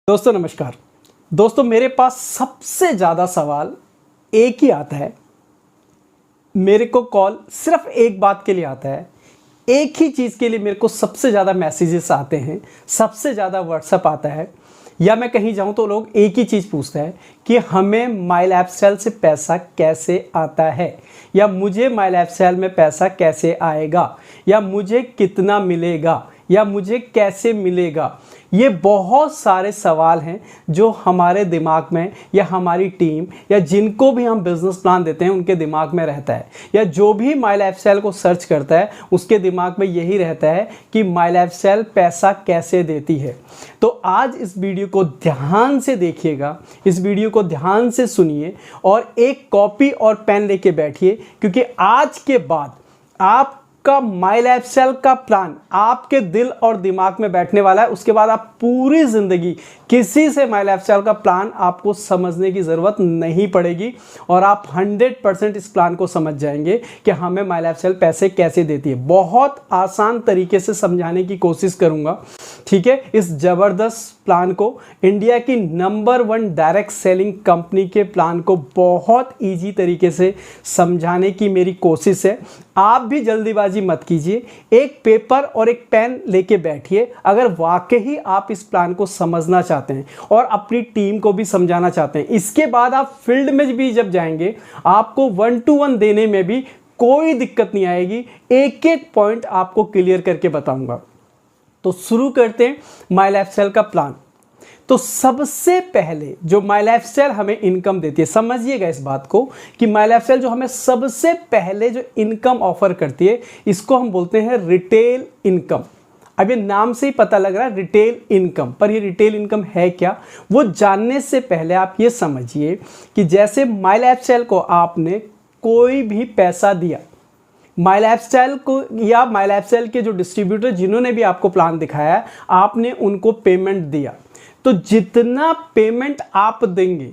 दोस्तों नमस्कार। दोस्तों मेरे पास सबसे ज़्यादा सवाल एक ही आता है। मेरे को कॉल सिर्फ एक बात के लिए आता है, एक ही चीज़ के लिए मेरे को सबसे ज़्यादा मैसेजेस आते हैं, सबसे ज़्यादा व्हाट्सएप आता है, या मैं कहीं जाऊं तो लोग एक ही चीज़ पूछते हैं कि हमें माई लाइफस्टाइल से पैसा कैसे आता है, या मुझे माई लाइफस्टाइल में पैसा कैसे आएगा, या मुझे कितना मिलेगा, या मुझे कैसे मिलेगा। ये बहुत सारे सवाल हैं जो हमारे दिमाग में या हमारी टीम या जिनको भी हम बिजनेस प्लान देते हैं उनके दिमाग में रहता है, या जो भी माई लाइफस्टाइल को सर्च करता है उसके दिमाग में यही रहता है कि माई लाइफस्टाइल पैसा कैसे देती है। तो आज इस वीडियो को ध्यान से देखिएगा, इस वीडियो को ध्यान से सुनिए और एक कॉपी और पेन लेके बैठिए, क्योंकि आज के बाद आप का माई लाइफस्टाइल का प्लान आपके दिल और दिमाग में बैठने वाला है। उसके बाद आप पूरी जिंदगी किसी से माई लाइफस्टाइल का प्लान आपको समझने की ज़रूरत नहीं पड़ेगी और आप 100% इस प्लान को समझ जाएंगे कि हमें माई लाइफस्टाइल पैसे कैसे देती है। बहुत आसान तरीके से समझाने की कोशिश करूंगा, ठीक है। इस ज़बरदस्त प्लान को, इंडिया की नंबर 1 डायरेक्ट सेलिंग कंपनी के प्लान को बहुत ईजी तरीके से समझाने की मेरी कोशिश है। आप भी जल्दीबाजी मत कीजिए, एक पेपर और एक पेन लेके बैठिए। अगर वाकई आप इस प्लान को समझना चाहते हैं और अपनी टीम को भी समझाना चाहते हैं, इसके बाद आप फील्ड में भी जब जाएंगे आपको 1 to 1 देने में भी कोई दिक्कत नहीं आएगी। एक एक पॉइंट आपको क्लियर करके बताऊंगा। तो शुरू करते हैं माई लाइफस्टाइल का प्लान। तो सबसे पहले जो माई लाइफस्टाइल हमें इनकम देती है, समझिएगा इस बात को कि माई लाइफस्टाइल जो हमें सबसे पहले जो इनकम ऑफर करती है, इसको हम बोलते हैं रिटेल इनकम। अब ये नाम से ही पता लग रहा है रिटेल इनकम, पर ये रिटेल इनकम है क्या, वो जानने से पहले आप ये समझिए कि जैसे माई लाइफस्टाइल को आपने कोई भी पैसा दिया, माई लाइफस्टाइल को या माई लाइफस्टाइल के जो डिस्ट्रीब्यूटर जिन्होंने भी आपको प्लान दिखाया, आपने उनको पेमेंट दिया, तो जितना पेमेंट आप देंगे,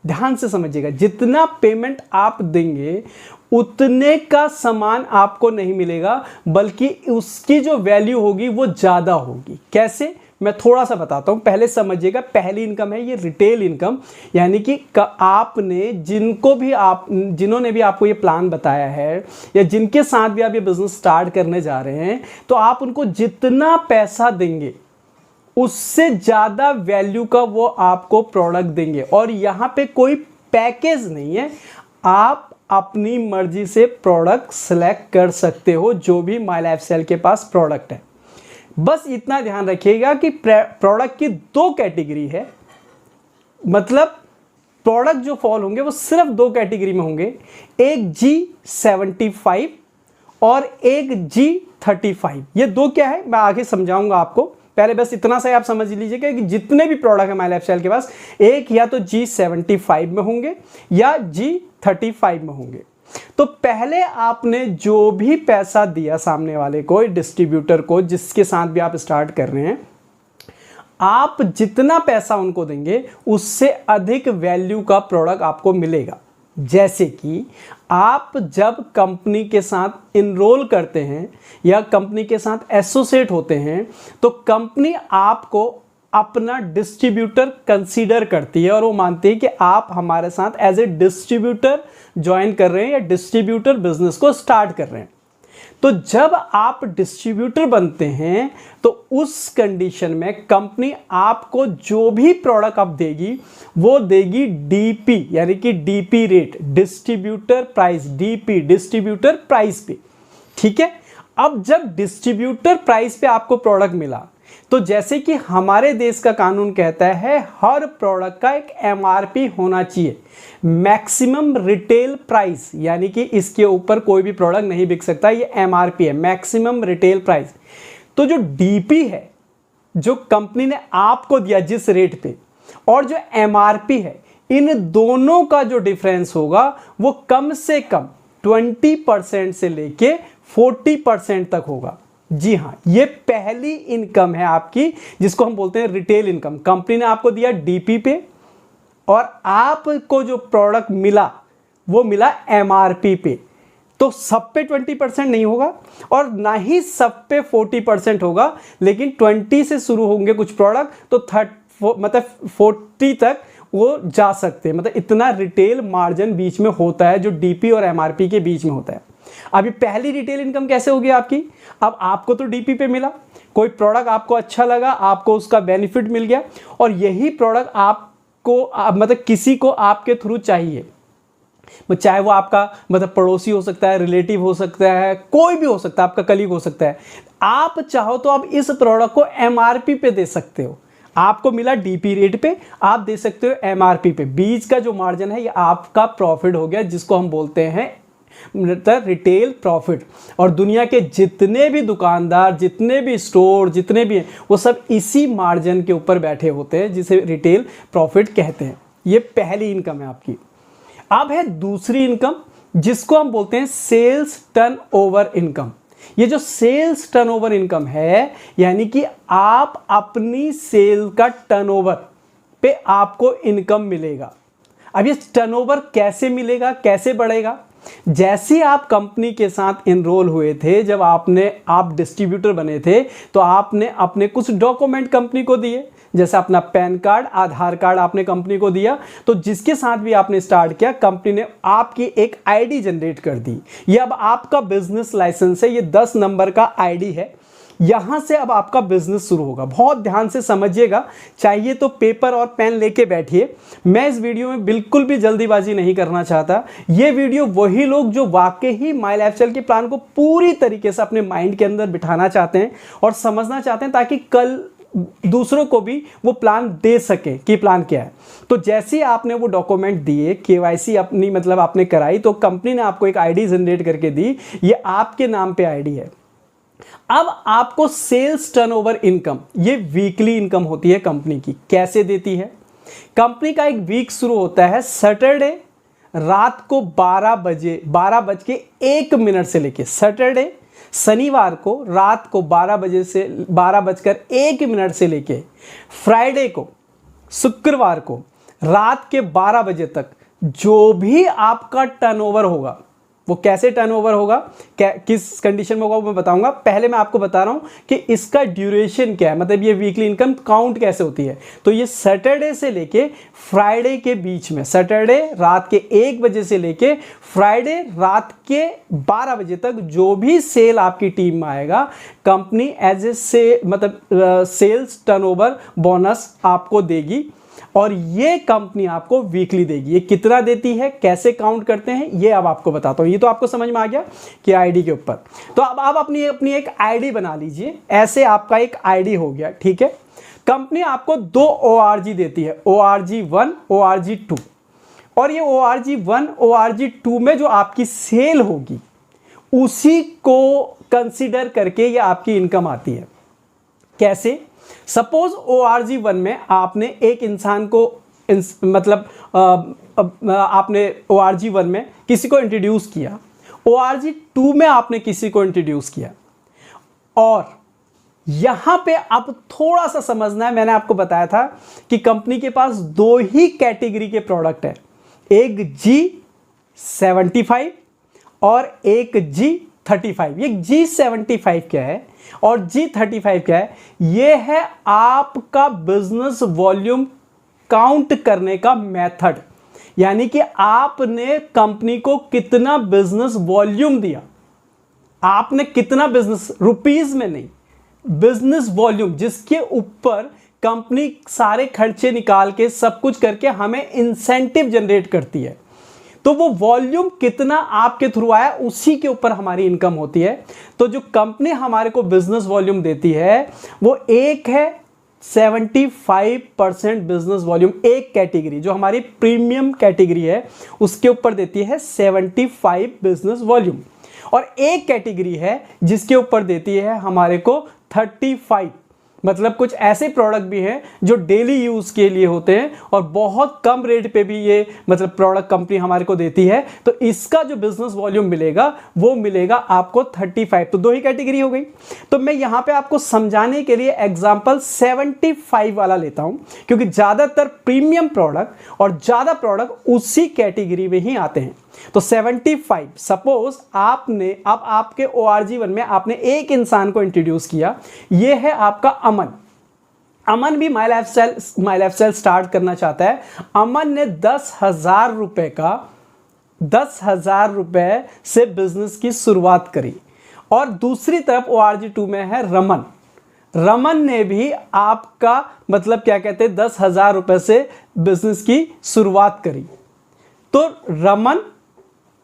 ध्यान से समझिएगा, जितना पेमेंट आप देंगे उतने का सामान आपको नहीं मिलेगा, बल्कि उसकी जो वैल्यू होगी वो ज़्यादा होगी। कैसे, मैं थोड़ा सा बताता हूँ, पहले समझिएगा। पहली इनकम है ये रिटेल इनकम, यानी कि आपने जिन्होंने भी आपको ये प्लान बताया है या जिनके साथ भी आप ये बिजनेस स्टार्ट करने जा रहे हैं, तो आप उनको जितना पैसा देंगे उससे ज़्यादा वैल्यू का वो आपको प्रोडक्ट देंगे। और यहाँ पे कोई पैकेज नहीं है, आप अपनी मर्जी से प्रोडक्ट सेलेक्ट कर सकते हो, जो भी माई लाइफस्टाइल के पास प्रोडक्ट है। बस इतना ध्यान रखिएगा कि प्रोडक्ट की 2 कैटेगरी है, मतलब प्रोडक्ट जो फॉल होंगे वो सिर्फ 2 कैटेगरी में होंगे, एक G75 और एक G35। ये 2 क्या है मैं आगे समझाऊंगा आपको, पहले बस इतना सा आप समझ लीजिएगा कि जितने भी प्रोडक्ट है माई लाइफस्टाइल के पास, एक या तो G75 में होंगे या G35 में होंगे। तो पहले आपने जो भी पैसा दिया सामने वाले को, डिस्ट्रीब्यूटर को, जिसके साथ भी आप स्टार्ट कर रहे हैं, आप जितना पैसा उनको देंगे उससे अधिक वैल्यू का प्रोडक्ट आपको मिलेगा। जैसे कि आप जब कंपनी के साथ इनरोल करते हैं या कंपनी के साथ एसोसिएट होते हैं, तो कंपनी आपको अपना डिस्ट्रीब्यूटर कंसीडर करती है और वो मानती है कि आप हमारे साथ एज ए डिस्ट्रीब्यूटर ज्वाइन कर रहे हैं या डिस्ट्रीब्यूटर बिजनेस को स्टार्ट कर रहे हैं। तो जब आप डिस्ट्रीब्यूटर बनते हैं तो उस कंडीशन में कंपनी आपको जो भी प्रोडक्ट आप देगी वो देगी डीपी, यानी कि DP rate, distributor price, DP distributor price पे, ठीक है। अब जब डिस्ट्रीब्यूटर प्राइस पे आपको प्रोडक्ट मिला, तो जैसे कि हमारे देश का कानून कहता है हर प्रोडक्ट का एक एमआरपी होना चाहिए, मैक्सिमम रिटेल प्राइस, यानी कि इसके ऊपर कोई भी प्रोडक्ट नहीं बिक सकता, ये एमआरपी है, मैक्सिमम रिटेल प्राइस। तो जो डीपी है, जो कंपनी ने आपको दिया जिस रेट पे, और जो एमआरपी है, इन दोनों का जो डिफरेंस होगा वो कम से कम 20% से लेके 40% तक होगा। जी हाँ, ये पहली इनकम है आपकी, जिसको हम बोलते हैं रिटेल इनकम। कंपनी ने आपको दिया डीपी पे और आपको जो प्रोडक्ट मिला वो मिला एमआरपी पे, तो सब पे 20% नहीं होगा और ना ही सब पे 40% होगा, लेकिन 20 से शुरू होंगे कुछ प्रोडक्ट, तो मतलब 40 तक वो जा सकते हैं। मतलब इतना रिटेल मार्जिन बीच में होता है जो डीपी और एमआरपी के बीच में होता है। अभी पहली रिटेल इनकम कैसे होगी आपकी? अब आपको तो डीपी पे मिला, कोई प्रोडक्ट आपको अच्छा लगा, आपको उसका बेनिफिट मिल गया, और यही प्रोडक्ट आपको मतलब किसी को आपके थ्रू चाहिए, चाहे वो आपका मतलब पड़ोसी हो सकता है, रिलेटिव हो सकता है, कोई भी हो सकता है, आपका कलीग हो सकता है। आप चाहो तो आप इस प्रोडक्ट को एमआरपी पे दे सकते हो। आपको मिला डीपी रेट पे, आप दे सकते हो एमआरपी पे। बीच का जो मार्जिन है ये आपका प्रॉफिट हो गया, जिसको हम बोलते हैं रिटेल प्रॉफिट। और दुनिया के जितने भी दुकानदार, जितने भी स्टोर, जितने भी हैं, वो सब इसी मार्जिन के ऊपर बैठे होते हैं, जिसे रिटेल प्रॉफिट कहते हैं। ये पहली इनकम है आपकी। अब है दूसरी इनकम, जिसको हम बोलते हैं सेल्स टर्नओवर इनकम। ये जो सेल्स टर्नओवर इनकम है, यानी कि आप अपनी सेल का टर्नओवर पे आपको इनकम मिलेगा। अब ये टर्नओवर कैसे मिलेगा, कैसे बढ़ेगा? जैसे आप कंपनी के साथ इनरोल हुए थे, जब आप डिस्ट्रीब्यूटर बने थे, तो आपने अपने कुछ डॉक्यूमेंट कंपनी को दिए, जैसे अपना पैन कार्ड, आधार कार्ड आपने कंपनी को दिया। तो जिसके साथ भी आपने स्टार्ट किया, कंपनी ने आपकी एक आईडी जनरेट कर दी। ये अब आपका बिजनेस लाइसेंस है, ये 10 नंबर का आईडी है। यहां से अब आपका बिजनेस शुरू होगा। बहुत ध्यान से समझिएगा, चाहिए तो पेपर और पेन लेके बैठिए। मैं इस वीडियो में बिल्कुल भी जल्दीबाजी नहीं करना चाहता। ये वीडियो वही लोग जो वाकई ही माई लाइफस्टाइल के प्लान को पूरी तरीके से अपने माइंड के अंदर बिठाना चाहते हैं और समझना चाहते हैं, ताकि कल दूसरों को भी वो प्लान दे सके कि प्लान क्या है। तो जैसे ही आपने वो डॉक्यूमेंट दिए, केवाईसी अपनी मतलब आपने कराई, तो कंपनी ने आपको एक आईडी जनरेट करके दी। ये आपके नाम पे आईडी है। अब आपको सेल्स टर्नओवर इनकम, ये वीकली इनकम होती है कंपनी की। कैसे देती है? कंपनी का एक वीक शुरू होता है सैटरडे रात को 12:01 से लेके, सैटरडे शनिवार को रात को 12:01 से लेके फ्राइडे को, शुक्रवार को रात के 12 बजे तक जो भी आपका टर्नओवर होगा, वो कैसे टर्नओवर होगा, किस कंडीशन में होगा, वो मैं बताऊंगा। पहले मैं आपको बता रहा हूं कि इसका ड्यूरेशन क्या है, मतलब ये वीकली इनकम काउंट कैसे होती है। तो ये सैटरडे से लेके फ्राइडे के बीच में, सैटरडे रात के 1 बजे से लेके फ्राइडे रात के 12 बजे तक जो भी सेल आपकी टीम में आएगा, कंपनी एज ए मतलब सेल्स टर्नओवर बोनस आपको देगी। और ये कंपनी आपको वीकली देगी। ये कितना देती है, कैसे काउंट करते हैं, ये अब आपको बताता हूं। ये तो आपको समझ में आ गया कि आईडी के ऊपर। तो अब आप अपनी एक आईडी बना लीजिए। ऐसे आपका एक आईडी हो गया, ठीक है। कंपनी आपको 2 ORG देती है, ORG 1, ORG 2। और ये ORG 1, ORG 2 में जो आपकी सेल होगी, उसी को कंसीडर करके ये आपकी इनकम आती है। कैसे? सपोज ORG 1 में आपने एक इंसान को मतलब आपने ORG 1 में किसी को इंट्रोड्यूस किया, ORG 2 में आपने किसी को इंट्रोड्यूस किया। और यहां पे अब थोड़ा सा समझना है, मैंने आपको बताया था कि कंपनी के पास 2 ही कैटेगरी के प्रोडक्ट है, एक G75 और एक G35। ये G75 क्या है और G35 क्या है? ये है आपका बिजनेस वॉल्यूम काउंट करने का मेथड। यानी कि आपने कंपनी को कितना बिजनेस वॉल्यूम दिया, आपने कितना बिजनेस, रुपीस में नहीं, बिजनेस वॉल्यूम, जिसके ऊपर कंपनी सारे खर्चे निकाल के सब कुछ करके हमें इंसेंटिव जनरेट करती है। तो वो वॉल्यूम कितना आपके थ्रू आया, उसी के ऊपर हमारी इनकम होती है। तो जो कंपनी हमारे को बिजनेस वॉल्यूम देती है, वो एक है 75% बिजनेस वॉल्यूम। एक कैटेगरी जो हमारी प्रीमियम कैटेगरी है, उसके ऊपर देती है 75 बिजनेस वॉल्यूम। और एक कैटेगरी है जिसके ऊपर देती है हमारे को 35। मतलब कुछ ऐसे प्रोडक्ट भी हैं जो डेली यूज के लिए होते हैं और बहुत कम रेट पे भी ये मतलब प्रोडक्ट कंपनी हमारे को देती है। तो इसका जो बिजनेस वॉल्यूम मिलेगा वो मिलेगा आपको 35। तो 2 ही कैटेगरी हो गई। तो मैं यहां पे आपको समझाने के लिए एग्जांपल 75 वाला लेता हूं, क्योंकि ज्यादातर प्रीमियम प्रोडक्ट और ज्यादा प्रोडक्ट उसी कैटेगरी में ही आते हैं। तो 75, सपोज आपने अब आपके ORG 1 में आपने एक इंसान को इंट्रोड्यूस किया, यह है आपका अमन। अमन भी माई लाइफस्टाइल स्टार्ट करना चाहता है। अमन ने 10,000 रुपए का 10,000 रुपए से बिजनेस की शुरुआत करी। और दूसरी तरफ ORG2 में है रमन। रमन ने भी आपका मतलब क्या कहते हैं 10,000 रुपए से बिजनेस की शुरुआत करी। तो रमन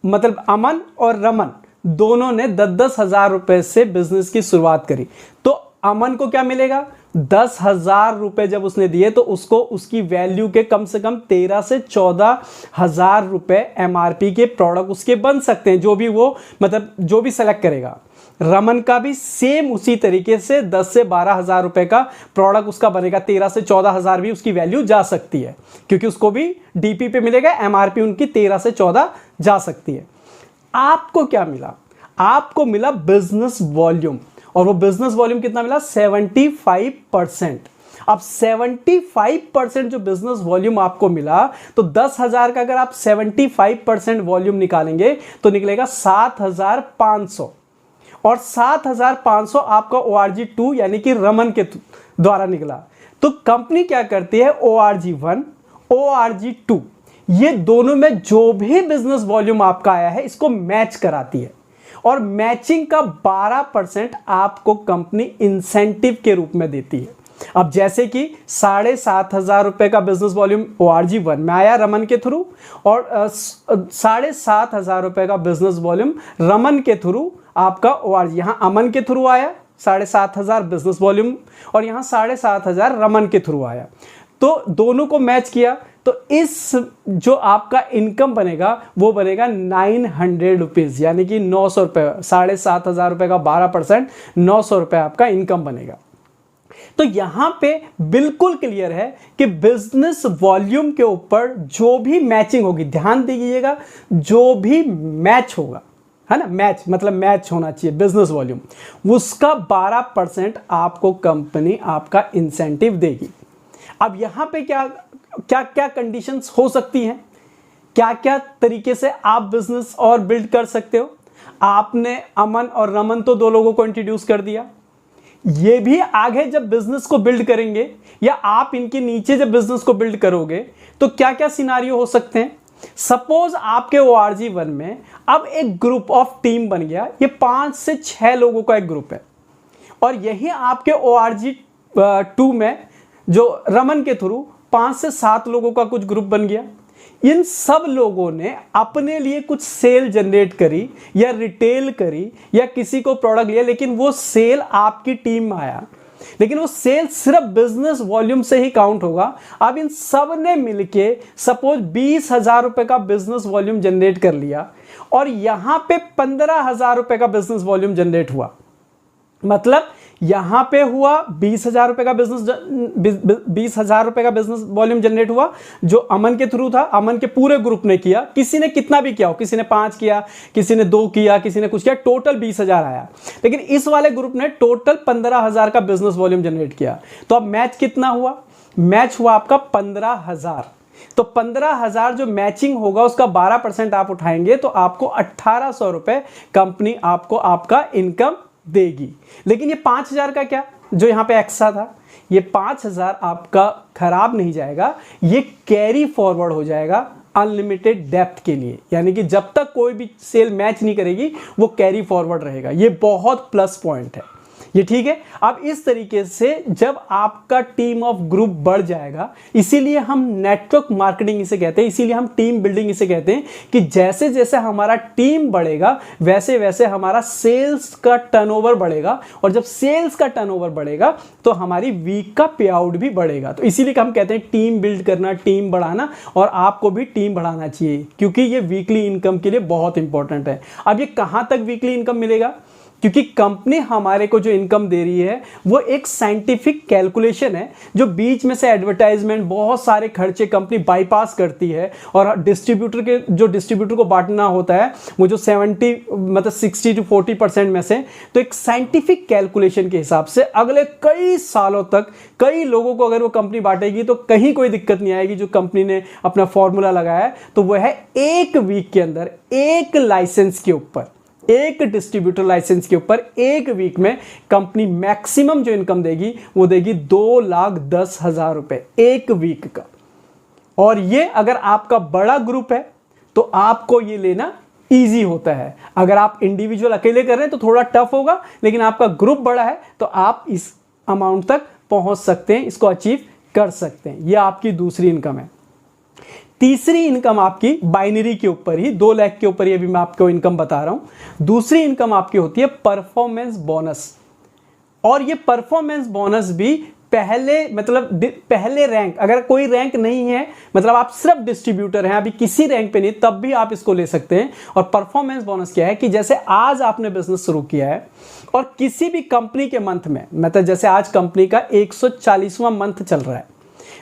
मतलब अमन और रमन दोनों ने 10,000 रुपए से बिजनेस की शुरुआत करी। तो अमन को क्या मिलेगा? 10,000 रुपए जब उसने दिए तो उसको उसकी वैल्यू के कम से कम 13 से 14,000 रुपए MRP के प्रोडक्ट उसके बन सकते हैं, जो भी वो मतलब जो भी सेलेक्ट करेगा। रमन का भी सेम उसी तरीके से 10 से 12,000 रुपए का प्रोडक्ट उसका बनेगा। 13 से 14,000 भी उसकी वैल्यू जा सकती है, क्योंकि उसको भी DP पे मिलेगा। MRP उनकी 13 से 14 जा सकती है। आपको क्या मिला? आपको मिला बिजनेस वॉल्यूम, और वो बिजनेस वॉल्यूम कितना मिला? 75%। अब 75% जो बिजनेस वॉल्यूम आपको मिला, तो 10,000 का अगर आप 75% वॉल्यूम निकालेंगे तो निकलेगा 7,500, और 7,500 आपका ORG2 यानी कि रमन के द्वारा निकला। तो कंपनी क्या करती है? ORG1, ORG2 ये दोनों में जो भी बिजनेस वॉल्यूम आपका आया है इसको मैच कराती है, और मैचिंग का 12% आपको कंपनी इंसेंटिव के रूप में देती है। अब जैसे कि 7,500 रुपए का बिजनेस वॉल्यूम ORG1 में आया रमन के थ्रू, और 7,500 रुपए का बिजनेस वॉल्यूम रमन के थ्रू आपका ORG, यहां अमन के थ्रू आया 7,500 बिजनेस वॉल्यूम, और यहां 7,500 रमन के थ्रू आया। तो दोनों को मैच किया, तो इस जो आपका इनकम बनेगा वो बनेगा 900 रुपीज, यानी कि 900 रुपए। 7,500 रुपए का 12% 900 रुपए आपका इनकम बनेगा। तो यहां पे बिल्कुल क्लियर है कि बिजनेस वॉल्यूम के ऊपर जो भी मैचिंग होगी, ध्यान दीजिएगा, जो भी मैच होगा, है ना, मैच मतलब मैच होना चाहिए बिजनेस वॉल्यूम, उसका 12% आपको कंपनी आपका इंसेंटिव देगी। अब यहां पे क्या क्या क्या कंडीशंस हो सकती हैं, क्या क्या तरीके से आप बिजनेस और बिल्ड कर सकते हो। आपने अमन और रमन तो दो लोगों को इंट्रोड्यूस कर दिया, ये भी आगे जब बिजनेस को बिल्ड करेंगे या आप इनके नीचे जब बिजनेस को बिल्ड करोगे तो क्या क्या सिनारियो हो सकते हैं। सपोज आपके ORG1 में अब एक ग्रुप ऑफ टीम बन गया, ये 5 से 6 लोगों का एक ग्रुप है, और यही आपके ORG2 में जो रमन के थ्रू 5 से 7 लोगों का कुछ ग्रुप बन गया। इन सब लोगों ने अपने लिए कुछ सेल जनरेट करी या रिटेल करी या किसी को प्रोडक्ट लिया, लेकिन वो सेल आपकी टीम में आया, लेकिन वो सेल सिर्फ बिजनेस वॉल्यूम से ही काउंट होगा। अब इन सब ने मिलके सपोज 20,000 रुपए का बिजनेस वॉल्यूम जनरेट कर लिया, और यहां पे 15,000 रुपए का बिजनेस वॉल्यूम जनरेट हुआ। मतलब यहां पे हुआ 20,000 रुपए का बिजनेस वॉल्यूम जनरेट हुआ, जो अमन के थ्रू था, अमन के पूरे ग्रुप ने किया। किसी ने कितना भी किया हो, किसी ने 5 किया, किसी ने 2 किया, किसी ने कुछ किया, टोटल 20,000 आया। लेकिन इस वाले ग्रुप ने टोटल 15,000 का बिजनेस वॉल्यूम जनरेट किया। तो अब मैच कितना हुआ? मैच हुआ आपका 15,000। तो 15,000 जो मैचिंग होगा उसका 12% आप उठाएंगे तो आपको 1,800 रुपए कंपनी आपको आपका इनकम देगी। लेकिन ये 5,000 का क्या, जो यहां पे एक्स्ट्रा था, ये 5,000 आपका खराब नहीं जाएगा, ये कैरी फॉरवर्ड हो जाएगा अनलिमिटेड डेप्थ के लिए, यानी कि जब तक कोई भी सेल मैच नहीं करेगी वो कैरी फॉरवर्ड रहेगा। ये बहुत प्लस पॉइंट है, ये ठीक है। अब इस तरीके से जब आपका टीम ऑफ ग्रुप बढ़ जाएगा, इसीलिए हम नेटवर्क मार्केटिंग इसे कहते हैं, इसीलिए हम टीम बिल्डिंग इसे कहते हैं, कि जैसे जैसे हमारा टीम बढ़ेगा वैसे वैसे हमारा सेल्स का टर्नओवर बढ़ेगा, और जब सेल्स का टर्नओवर बढ़ेगा तो हमारी वीक का पे आउट भी बढ़ेगा। तो इसीलिए हम कहते हैं टीम बिल्ड करना, टीम बढ़ाना, और आपको भी टीम बढ़ाना चाहिए, क्योंकि ये वीकली इनकम के लिए बहुत इंपॉर्टेंट है। अब ये कहां तक वीकली इनकम मिलेगा? क्योंकि कंपनी हमारे को जो इनकम दे रही है वो एक साइंटिफिक कैलकुलेशन है, जो बीच में से एडवर्टाइजमेंट, बहुत सारे खर्चे कंपनी बाईपास करती है, और डिस्ट्रीब्यूटर को बांटना होता है वो जो 60 to 40% में से, तो एक साइंटिफिक कैलकुलेशन के हिसाब से अगले कई सालों तक कई लोगों को अगर वो कंपनी बांटेगी तो कहीं कोई दिक्कत नहीं आएगी। जो कंपनी ने अपना फॉर्मूला लगाया है तो वह है 1 वीक के अंदर 1 लाइसेंस के ऊपर एक डिस्ट्रीब्यूटर लाइसेंस के ऊपर एक वीक में कंपनी मैक्सिमम जो इनकम देगी वो देगी 2,10,000 रुपए एक वीक का। और ये अगर आपका बड़ा ग्रुप है तो आपको ये लेना इजी होता है। अगर आप इंडिविजुअल अकेले कर रहे हैं तो थोड़ा टफ होगा, लेकिन आपका ग्रुप बड़ा है तो आप इस अमाउंट तक पहुंच सकते हैं, इसको अचीव कर सकते हैं। ये आपकी दूसरी इनकम है। तीसरी इनकम आपकी बाइनरी के ऊपर ही 2 लाख के ऊपर ही अभी मैं आपको इनकम बता रहा हूं। दूसरी इनकम आपकी होती है परफॉर्मेंस बोनस। और ये परफॉर्मेंस बोनस भी पहले रैंक, अगर कोई रैंक नहीं है, मतलब आप सिर्फ डिस्ट्रीब्यूटर हैं, अभी किसी रैंक पे नहीं, तब भी आप इसको ले सकते हैं। और परफॉर्मेंस बोनस क्या है कि जैसे आज आपने बिजनेस शुरू किया है और किसी भी कंपनी के मंथ में, मतलब जैसे आज कंपनी का 140वां मंथ चल रहा है,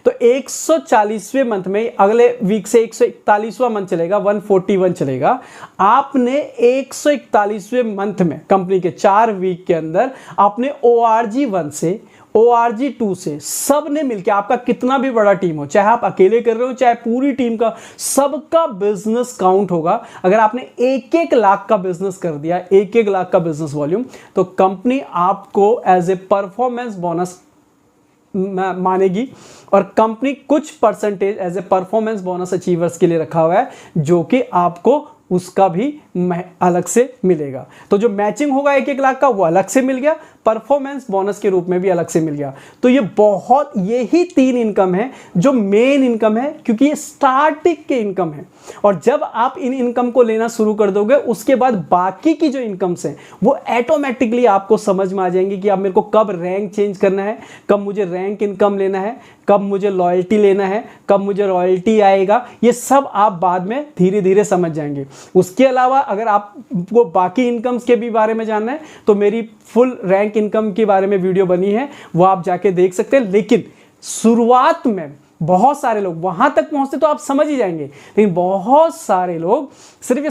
तो 140वें मंथ में अगले वीक से 141वां मंथ चलेगा, 141 चलेगा। आपने 141वें मंथ में कंपनी के 4 वीक के अंदर आपने ORG1 से ORG2 से सब ने मिलकर, आपका कितना भी बड़ा टीम हो, चाहे आप अकेले कर रहे हो चाहे पूरी टीम का, सबका बिजनेस काउंट होगा। अगर आपने 1-1 लाख का बिजनेस कर दिया, 1-1 लाख का बिजनेस वॉल्यूम, तो कंपनी आपको एज ए परफॉर्मेंस बोनस मानेगी। और कंपनी कुछ percentage as a performance bonus achievers के लिए रखा हुआ है, जो कि आपको उसका भी अलग से मिलेगा। तो जो मैचिंग होगा 1-1 लाख का वो अलग से मिल गया, परफॉर्मेंस बोनस के रूप में भी अलग से मिल गया। तो यही 3 इनकम है जो मेन इनकम है, क्योंकि ये स्टार्टिंग के इनकम है। और जब आप इन इनकम को लेना शुरू कर दोगे, उसके बाद बाकी की जो इनकम्स हैं वो ऑटोमेटिकली आपको समझ में आ जाएंगी कि अब मेरे को कब रैंक चेंज करना है, कब मुझे रैंक इनकम लेना है, कब मुझे लॉयल्टी लेना है, कब मुझे रॉयल्टी आएगा। ये सब आप बाद में धीरे धीरे समझ जाएंगे। उसके अलावा अगर आपको बाकी इनकम्स के भी बारे में जानना है तो मेरी फुल रैंक इनकम के बारे में वीडियो बनी है, वो आप जाके देख सकते हैं। लेकिन शुरुआत में बहुत सारे लोग वहां तक पहुंचते तो आप समझ ही जाएंगे, लेकिन बहुत सारे लोग सिर्फ